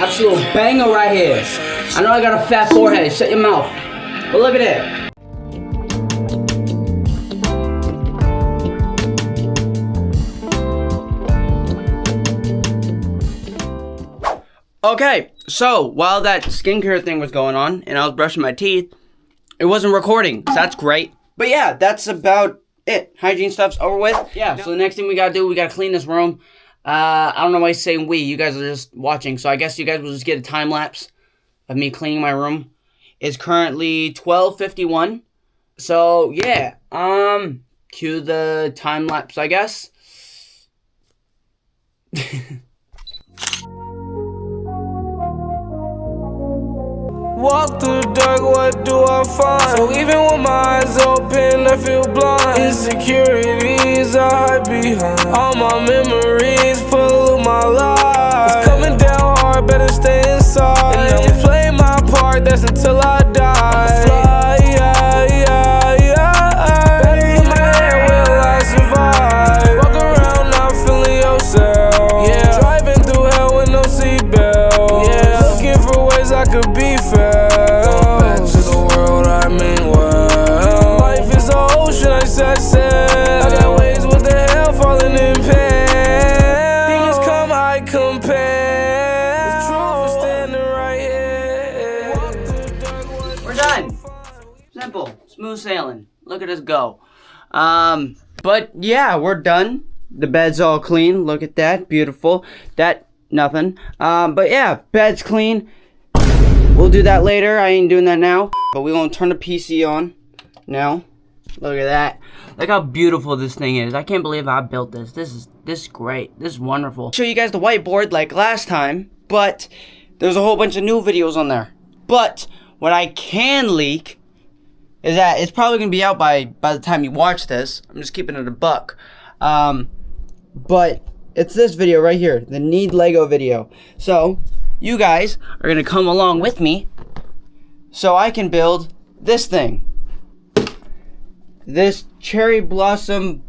Absolute banger right here. I know I got a fat forehead. Shut your mouth. But look at it. Okay, so while that skincare thing was going on and I was brushing my teeth, it wasn't recording, so that's great. But yeah, that's about it. Hygiene stuff's over with. Yeah, so the next thing we gotta do, we gotta clean this room. I don't know why he's saying we. You guys are just watching, so I guess you guys will just get a time lapse of me cleaning my room. It's currently 12:51. So yeah, cue the time lapse, I guess. Walk through the dark, what do I find? So even with my eyes open, I feel blind. Insecurities I hide behind. All my memories pollute my life. It's coming down hard, better stay inside. And I'ma play my part, that's until I die. Fly, back in my head, will I survive? Walk around not feeling yourself. Yeah, driving through hell with no seatbelt. Yeah, looking for ways I could be fair. Set sail. I got ways with the hell falling in pain. Demons come, I compare. The truth is standing right here. We're done. Simple, smooth sailing. Look at us go. But yeah, we're done. The bed's all clean. Look at that, beautiful. That nothing. But yeah, bed's clean. We'll do that later. I ain't doing that now. But we gonna turn the PC on now. Look at that. Look how beautiful this thing is. I can't believe I built this. This is great. This is wonderful. I'll show you guys the whiteboard like last time, but there's a whole bunch of new videos on there. But what I can leak is that it's probably gonna be out by the time you watch this. I'm just keeping it a buck. But it's this video right here, the Need Lego video. So you guys are gonna come along with me so I can build this thing. This cherry blossom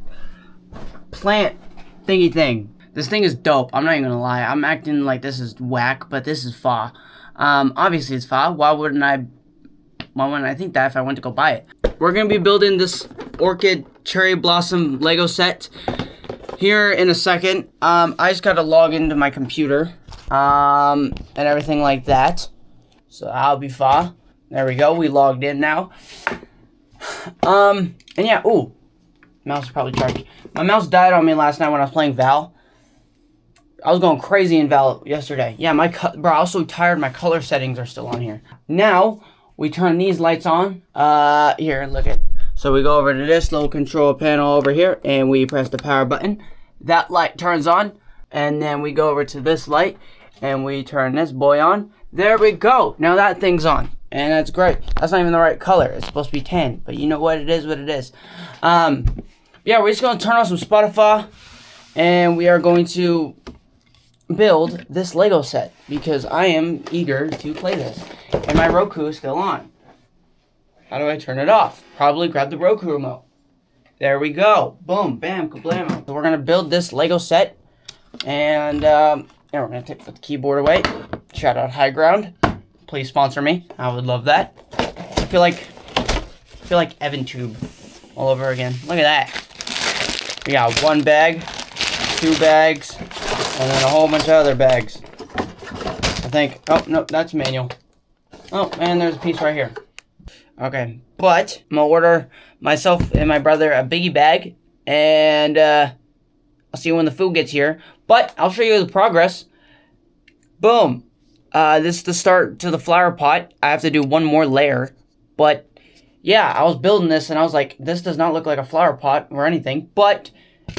plant thingy thing. This thing is dope. I'm not even gonna lie. I'm acting like this is whack, but this is fa. Obviously it's fa. Why wouldn't I think that if I went to go buy it? We're gonna be building this orchid cherry blossom Lego set here in a second. I just gotta log into my computer and everything like that. So I'll be fa. There we go. We logged in now. And yeah, ooh, mouse is probably charged. My mouse died on me last night when I was playing Val. I was going crazy in Val yesterday. Yeah, bro, I was so tired, my color settings are still on here. Now, we turn these lights on. Here, look at. So we go over to this little control panel over here, and we press the power button. That light turns on, and then we go over to this light, and we turn this boy on. There we go. Now that thing's on. And that's great. That's not even the right color. It's supposed to be tan. But you know what? It is what it is. Yeah, we're just going to turn on some Spotify. And we are going to build this Lego set. Because I am eager to play this. And my Roku is still on. How do I turn it off? Probably grab the Roku remote. There we go. Boom. Bam. Kablamo. So we're going to build this Lego set. And yeah, we're going to take the keyboard away. Shout out High Ground. Please sponsor me. I would love that. I feel like Evan Tube all over again. Look at that. We got 1 bag, 2 bags, and then a whole bunch of other bags. I think. Oh no, that's manual. Oh, and there's a piece right here. Okay, but I'm gonna order myself and my brother a biggie bag, and I'll see you when the food gets here. But I'll show you the progress. Boom. This is the start to the flower pot. I have to do 1 more layer. But, yeah, I was building this and I was like, this does not look like a flower pot or anything. But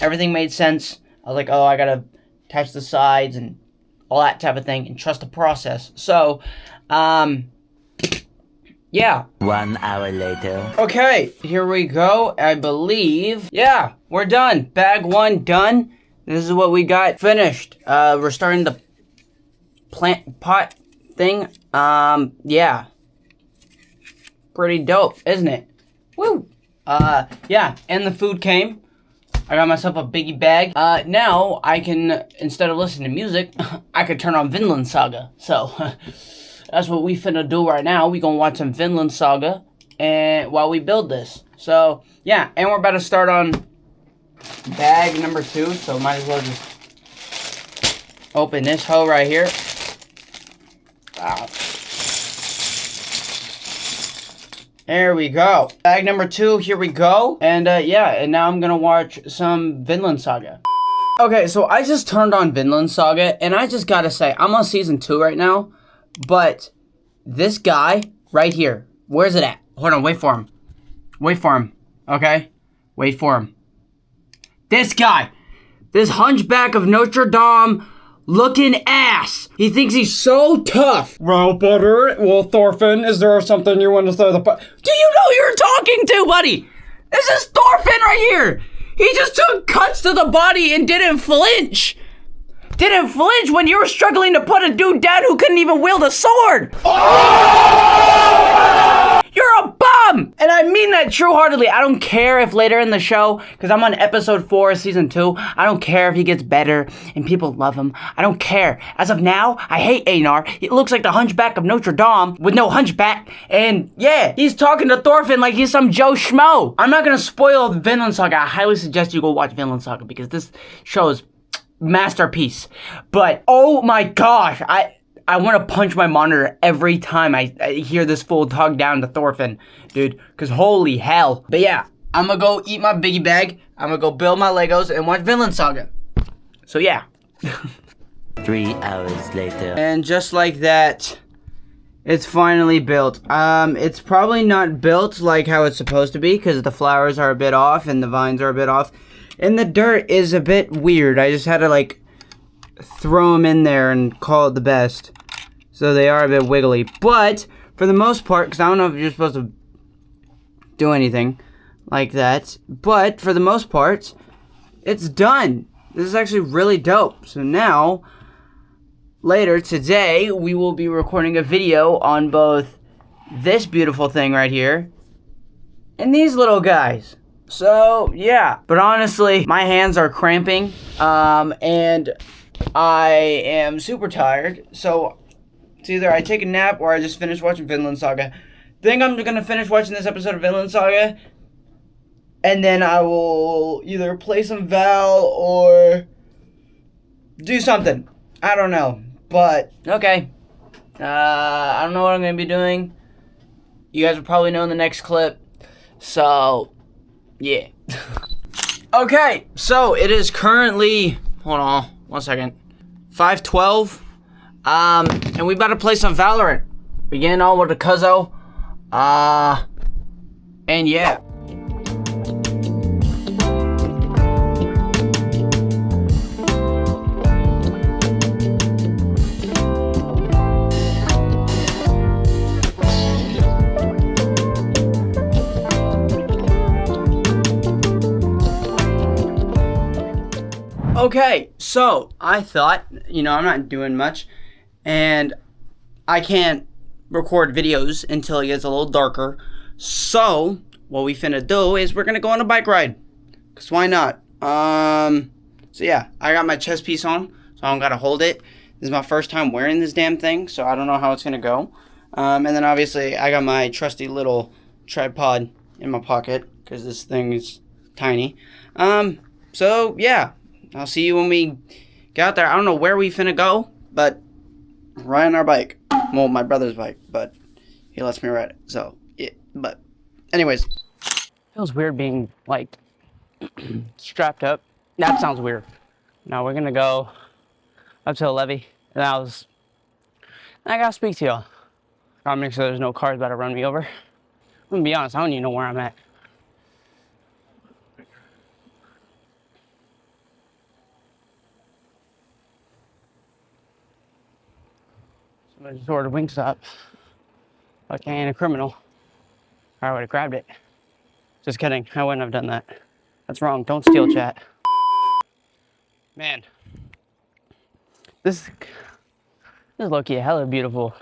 Everything made sense. I was like, oh, I gotta attach the sides and all that type of thing and trust the process. So, yeah. 1 hour later. Okay, here we go. I believe, yeah, we're done. Bag 1 done. This is what we got finished. We're starting the plant pot thing. Yeah. Pretty dope, isn't it? Woo! Yeah, and the food came. I got myself a biggie bag. Now I can, instead of listening to music, I could turn on Vinland Saga. So, that's what we finna do right now. We gonna watch some Vinland Saga and while we build this. So, yeah, and we're about to start on bag number 2, so might as well just open this hoe right here. Wow. There we go. Bag number 2, here we go. And yeah, and now I'm gonna watch some Vinland Saga. Okay, so I just turned on Vinland Saga, and I just gotta say, I'm on season 2 right now, but this guy right here, where's it at? Hold on, wait for him. Wait for him, okay? Wait for him. This guy, this hunchback of Notre Dame looking ass. He thinks he's so tough. Well, Butter, well, Thorfinn, is there something you want to throw the Do you know who you're talking to, buddy? This is Thorfinn right here. He just took cuts to the body and didn't flinch. Didn't flinch when you were struggling to put a dude down who couldn't even wield a sword. You're a bum! And I mean that true-heartedly. I don't care if later in the show, because I'm on episode 4 of season 2, I don't care if he gets better and people love him. I don't care. As of now, I hate Einar. He looks like the hunchback of Notre Dame with no hunchback. And yeah, he's talking to Thorfinn like he's some Joe Schmo. I'm not going to spoil Vinland Saga. I highly suggest you go watch Vinland Saga because this show is masterpiece. But oh my gosh, I want to punch my monitor every time I hear this fool talk down to Thorfinn, dude, because holy hell. But yeah, I'm going to go eat my biggie bag, I'm going to go build my Legos and watch Vinland Saga. So yeah. 3 hours later. And just like that, it's finally built. It's probably not built like how it's supposed to be because the flowers are a bit off and the vines are a bit off. And the dirt is a bit weird. I just had to like throw them in there and call it the best. So they are a bit wiggly. But for the most part, because I don't know if you're supposed to do anything like that. But for the most part, it's done. This is actually really dope. So now, later today, we will be recording a video on both this beautiful thing right here and these little guys. So, yeah. But honestly, my hands are cramping. And I am super tired. So, it's either I take a nap or I just finish watching Vinland Saga. Think I'm going to finish watching this episode of Vinland Saga. And then I will either play some Val or do something. I don't know. But, okay. I don't know what I'm going to be doing. You guys will probably know in the next clip. So, yeah. Okay, so it is currently, hold on, 1 second, 5:12, and we about to play some Valorant. We getting on with the cuzzo, and yeah. Okay, so I thought, I'm not doing much, and I can't record videos until it gets a little darker. So what we finna do is we're gonna go on a bike ride, cause why not? So yeah, I got my chest piece on, so I don't gotta hold it. This is my first time wearing this damn thing, so I don't know how it's gonna go. And then obviously I got my trusty little tripod in my pocket, cause this thing is tiny. So yeah. I'll see you when we get out there. I don't know where we finna go, but riding our bike. Well, my brother's bike, but he lets me ride it. So, yeah, but anyways. Feels weird being, like, strapped up. That sounds weird. Now we're gonna go up to the levee, and I gotta speak to y'all. Gotta make sure there's no cars about to run me over. I'm gonna be honest, I don't even know where I'm at. I just ordered Wingstop. Like I ain't a criminal. Or I would have grabbed it. Just kidding. I wouldn't have done that. That's wrong. Don't steal, chat. Man. This is low-key hella beautiful.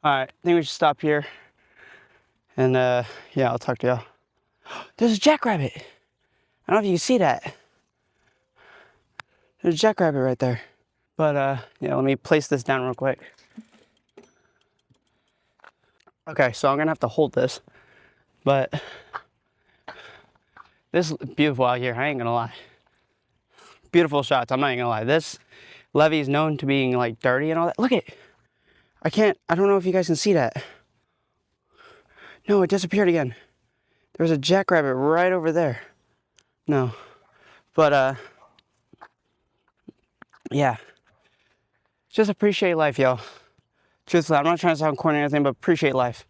Alright, I think we should stop here. And yeah, I'll talk to y'all. There's a jackrabbit. I don't know if you can see that. There's a jackrabbit right there. But yeah, let me place this down real quick. Okay, so I'm gonna have to hold this. But this is beautiful out here, I ain't gonna lie. Beautiful shots, I'm not even gonna lie. This levee is known to being like dirty and all that. Look at it. I don't know if you guys can see that. No, it disappeared again. There's a jackrabbit right over there. No. But yeah. Just appreciate life, y'all. Truthfully, I'm not trying to sound corny or anything, but appreciate life.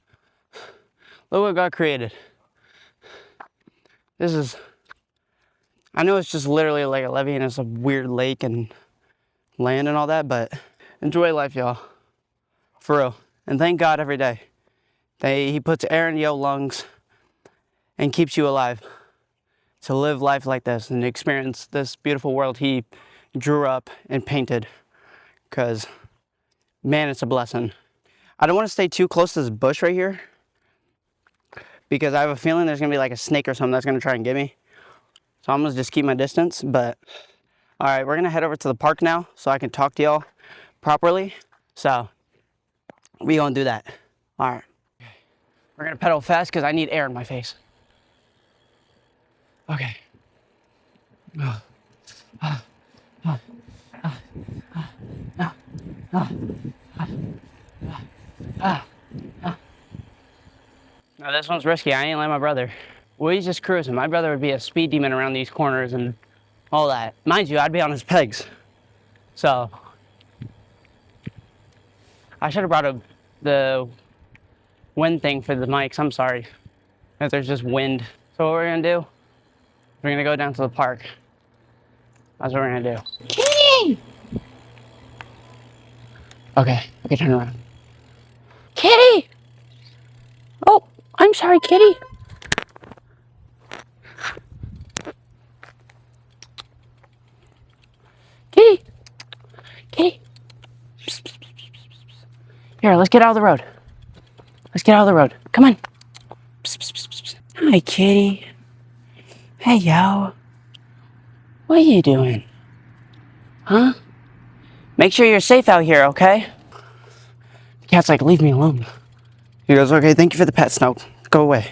Look what God created. This is, I know it's just literally like a levee and it's a weird lake and land and all that, but enjoy life, y'all. For real. And thank God every day. He puts air in your lungs and keeps you alive to live life like this and experience this beautiful world he drew up and painted. Because, man, it's a blessing. I don't want to stay too close to this bush right here because I have a feeling there's going to be like a snake or something that's going to try and get me. So I'm going to just keep my distance. But, all right, we're going to head over to the park now so I can talk to y'all properly. So, we going to do that. All right. We're going to pedal fast because I need air in my face. Okay. Now this one's risky. I ain't like my brother. Well, he's just cruising. My brother would be a speed demon around these corners and all that. Mind you, I'd be on his pegs. So I should have brought the wind thing for the mics. I'm sorry if there's just wind. So what we're gonna do, we're gonna go down to the park. That's what we're gonna do. Kitty! Okay, turn around. Kitty! Oh, I'm sorry, kitty. Kitty! Kitty! Here, let's get out of the road. Let's get out of the road. Come on. Hi, kitty. Hey, yo. What are you doing? Huh? Make sure you're safe out here, okay? The cat's like, leave me alone. He goes, okay, thank you for the pet, Snoke. Go away.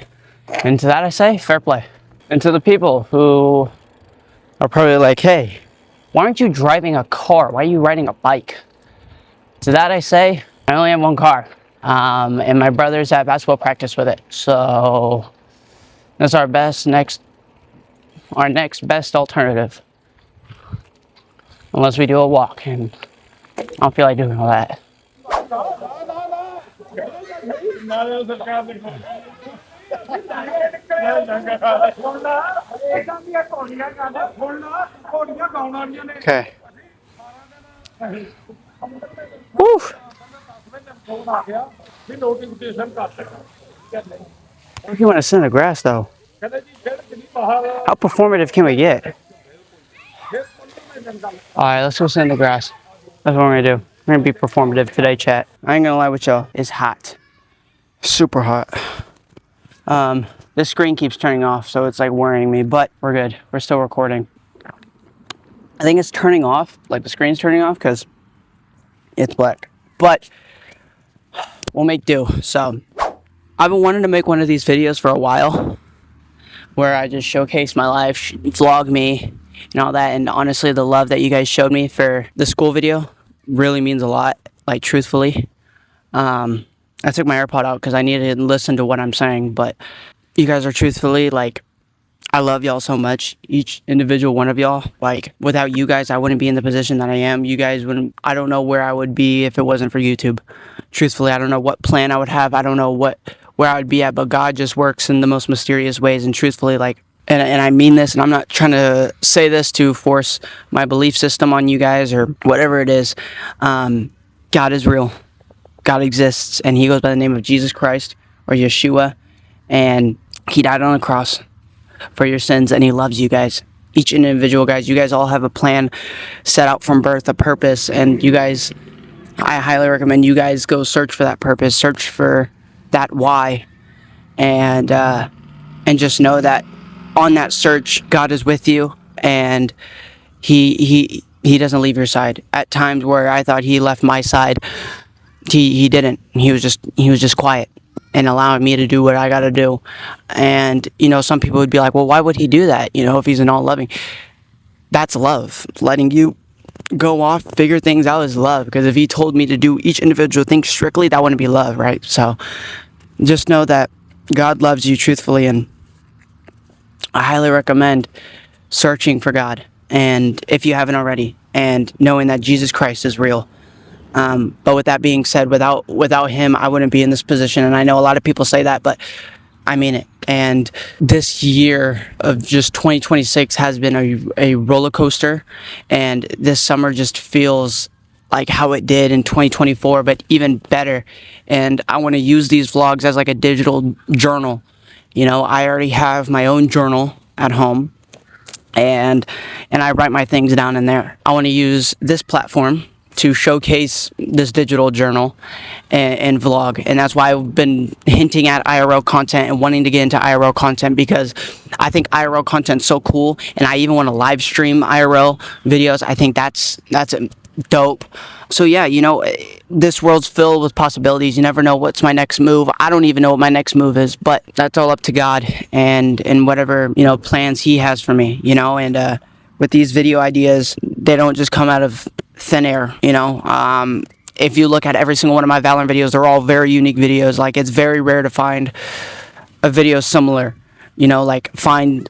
And to that I say, fair play. And to the people who are probably like, hey, why aren't you driving a car? Why are you riding a bike? To that I say, I only have one car. And my brother's at basketball practice with it. So that's our next best alternative. Unless we do a walk, and I don't feel like doing all that. Okay. Woo! If you want to sit in the grass, though, how performative can we get? Alright, let's go sit in the grass. That's what we're gonna do. We're gonna be performative today, chat. I ain't gonna lie with y'all. It's hot. Super hot. This screen keeps turning off, so it's like worrying me, but we're good. We're still recording. I think it's turning off, like the screen's turning off, because it's black. But we'll make do. So I've been wanting to make one of these videos for a while where I just showcase my life, vlog me, and all that. And honestly, the love that you guys showed me for the school video really means a lot, like truthfully. I took my AirPod out because I needed to listen to what I'm saying, but you guys are truthfully, like, I love y'all so much, each individual one of y'all. Like, without you guys, I wouldn't be in the position that I am. You guys wouldn't, I don't know where I would be if it wasn't for YouTube. Truthfully, I don't know what plan I would have. I don't know where I would be at, but God just works in the most mysterious ways. And truthfully, like, and I mean this, and I'm not trying to say this to force my belief system on you guys or whatever it is. God is real. God exists, and he goes by the name of Jesus Christ or Yeshua, and he died on the cross for your sins, and he loves you guys. Each individual, guys. You guys all have a plan set out from birth, a purpose, and you guys, I highly recommend you guys go search for that purpose, search for that why, and just know that on that search, God is with you, and he doesn't leave your side. At times where I thought he left my side, he didn't. He was just quiet and allowing me to do what I got to do. And some people would be like, well, why would he do that? If he's an all loving. That's love. Letting you go off, figure things out is love. Because if he told me to do each individual thing strictly, that wouldn't be love, right? So just know that God loves you truthfully, and I highly recommend searching for God, and if you haven't already, and knowing that Jesus Christ is real. But with that being said, without him, I wouldn't be in this position. And I know a lot of people say that, but I mean it. And this year of just 2026 has been a roller coaster. And this summer just feels like how it did in 2024, but even better. And I want to use these vlogs as like a digital journal. I already have my own journal at home, and I write my things down in there. I want to use this platform to showcase this digital journal and vlog, and that's why I've been hinting at IRL content and wanting to get into IRL content, because I think IRL content's so cool, and I even want to live stream IRL videos. I think that's dope. So yeah, this world's filled with possibilities. You never know what's my next move. I don't even know what my next move is, but that's all up to God and whatever plans he has for me. And with these video ideas, they don't just come out of thin air. If you look at every single one of my Valorant videos, they're all very unique videos. Like, it's very rare to find a video similar. Like, find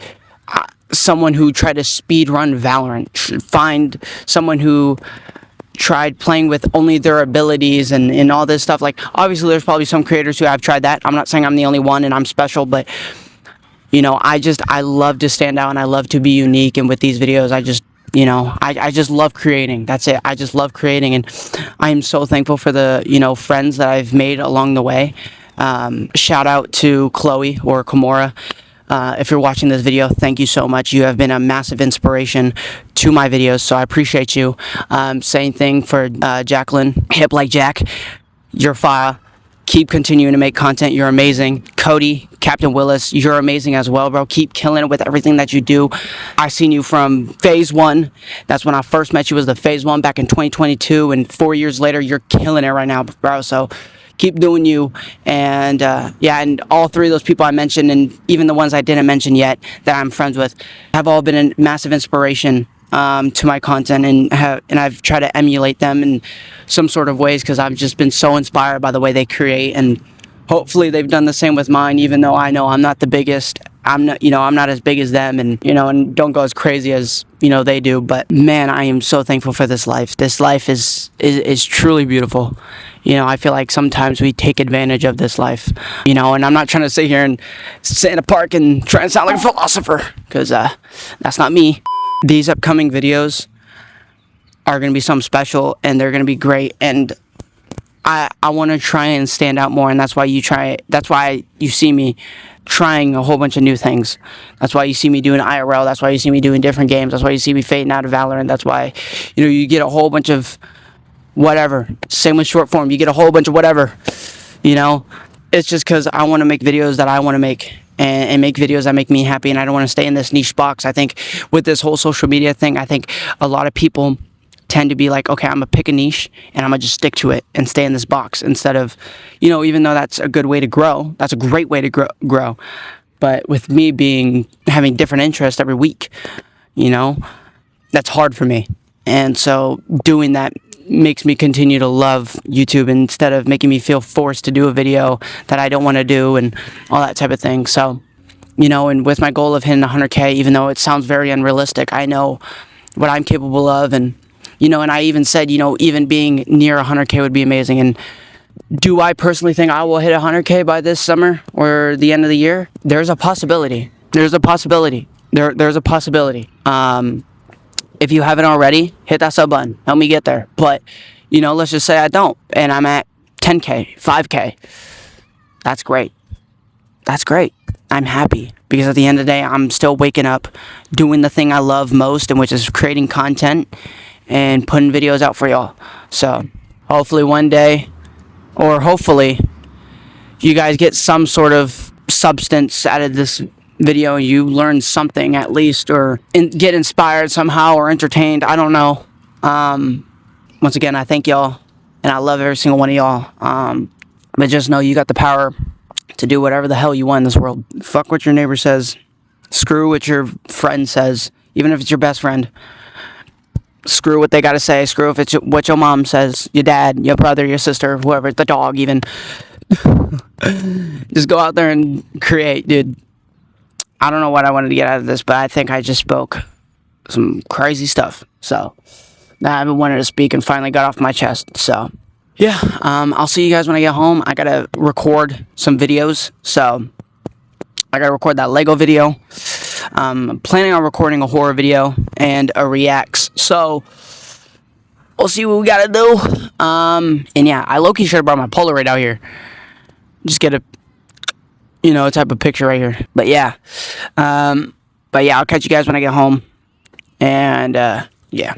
someone who tried to speed run Valorant, find someone who tried playing with only their abilities and all this stuff. Like, obviously there's probably some creators who have tried that. I'm not saying I'm the only one and I'm special, but I love to stand out, and I love to be unique. And with these videos, I just love creating. That's it. I just love creating, and I am so thankful for the friends that I've made along the way. Shout out to Chloe or Kimura. If you're watching this video, thank you so much. You have been a massive inspiration to my videos, so I appreciate you. Same thing for Jacqueline, Hip Like Jack. You're fire. Keep continuing to make content. You're amazing. Cody, Captain Willis, you're amazing as well, bro. Keep killing it with everything that you do. I seen you from phase 1. That's when I first met you, was the phase 1 back in 2022, and 4 years later, you're killing it right now, bro. So keep doing you. And and all 3 of those people I mentioned, and even the ones I didn't mention yet that I'm friends with, have all been a massive inspiration to my content, and I've tried to emulate them in some sort of ways, because I've just been so inspired by the way they create, and hopefully they've done the same with mine, even though I know I'm not the biggest. I'm not as big as them, and and don't go as crazy as they do. But man, I am so thankful for this life. This life is truly beautiful. I feel like sometimes we take advantage of this life, and I'm not trying to sit here and sit in a park and try and sound like a philosopher, because that's not me. These upcoming videos are going to be something special, and they're going to be great, and I want to try and stand out more, and that's why you see me trying a whole bunch of new things. That's why you see me doing IRL. That's why you see me doing different games. That's why you see me fading out of Valorant. That's why you get a whole bunch of whatever. Same with short form. You get a whole bunch of whatever. It's just because I want to make videos that I want to make, and make videos that make me happy, and I don't want to stay in this niche box. I think with this whole social media thing, I think a lot of people tend to be like, okay, I'm gonna pick a niche and I'm gonna just stick to it and stay in this box, instead of, even though that's a good way to grow, that's a great way to grow. But with me having different interests every week, that's hard for me. And so doing that makes me continue to love YouTube, instead of making me feel forced to do a video that I don't want to do and all that type of thing. So, and with my goal of hitting 100K, even though it sounds very unrealistic, I know what I'm capable of, and and I even said, even being near 100K would be amazing. And do I personally think I will hit 100K by this summer or the end of the year? There's a possibility. There's a possibility. There's a possibility. If you haven't already, hit that sub button. Help me get there. But, you know, let's just say I don't, and I'm at 10K, 5K. That's great. That's great. I'm happy because at the end of the day, I'm still waking up, doing the thing I love most, and which is creating content and putting videos out for y'all. So hopefully one day, or hopefully you guys get some sort of substance out of this video. You learn something at least, or get inspired somehow, or entertained. I don't know. Once again, I thank y'all, and I love every single one of y'all. But just know you got the power to do whatever the hell you want in this world. Fuck what your neighbor says. Screw what your friend says, even if it's your best friend. Screw what they gotta say. Screw if it's what your mom says, your dad, your brother, your sister, whoever, the dog even. Just go out there and create, dude. I don't know what I wanted to get out of this, but I think I just spoke some crazy stuff. So I've been wanting to speak and finally got off my chest. So yeah, I'll see you guys when I get home. I gotta record some videos, so I gotta record that Lego video. I'm planning on recording a horror video and a reacts. So we'll see what we gotta do. And yeah, I low-key should have brought my Polaroid out here. Just get a, you know, type of picture right here. But yeah, I'll catch you guys when I get home. And yeah.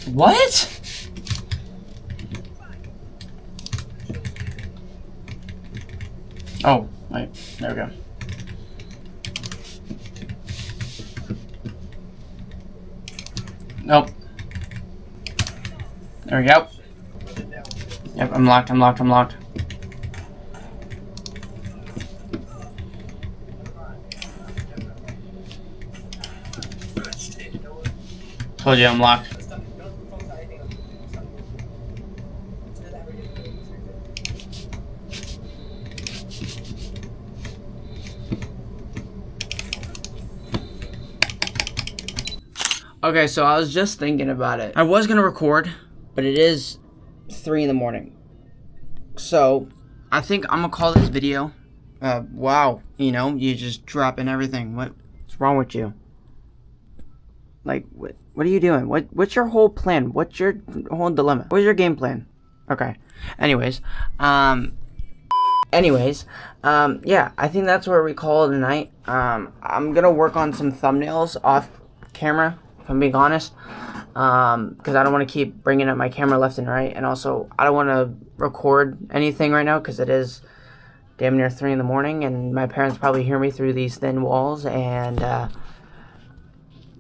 What? Oh, wait, there we go. Nope. There we go. Yep, I'm locked. Told you I'm locked. Okay, so I was just thinking about it. I was gonna record, but it is 3 in the morning. So I think I'm gonna call this video. Wow, you know, you just dropping everything. What's wrong with you? Like, what are you doing? What's your whole plan? What's your whole dilemma? What's your game plan? Okay. Anyways, yeah, I think that's where we call it a night. I'm gonna work on some thumbnails off camera, if I'm being honest, because I don't want to keep bringing up my camera left and right, and also I don't want to record anything right now because it is damn near 3 in the morning, and my parents probably hear me through these thin walls, and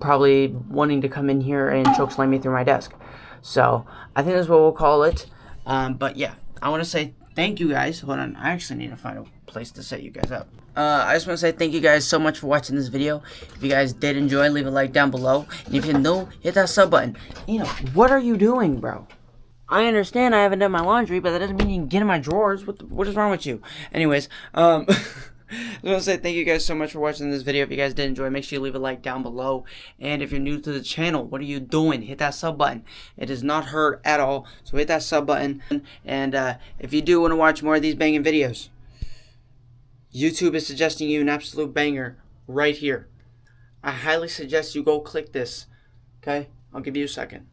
probably wanting to come in here and chokeslam me through my desk. So I think that's what we'll call it. But yeah, I want to say thank you guys. Hold on, I actually need to find a place to set you guys up. I just want to say thank you guys so much for watching this video. If you guys did enjoy, leave a like down below. And if you're new, hit that sub button. You know, what are you doing, bro? I understand I haven't done my laundry, but that doesn't mean you can get in my drawers. What is wrong with you? Anyways, I just want to say thank you guys so much for watching this video. If you guys did enjoy, make sure you leave a like down below. And if you're new to the channel, what are you doing? Hit that sub button. It does not hurt at all. So hit that sub button. And if you do want to watch more of these banging videos, YouTube is suggesting you an absolute banger right here. I highly suggest you go click this. Okay? I'll give you a second.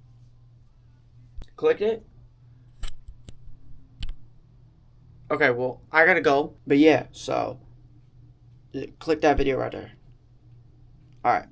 Click it. Okay, well, I gotta go. But yeah, so click that video right there. Alright.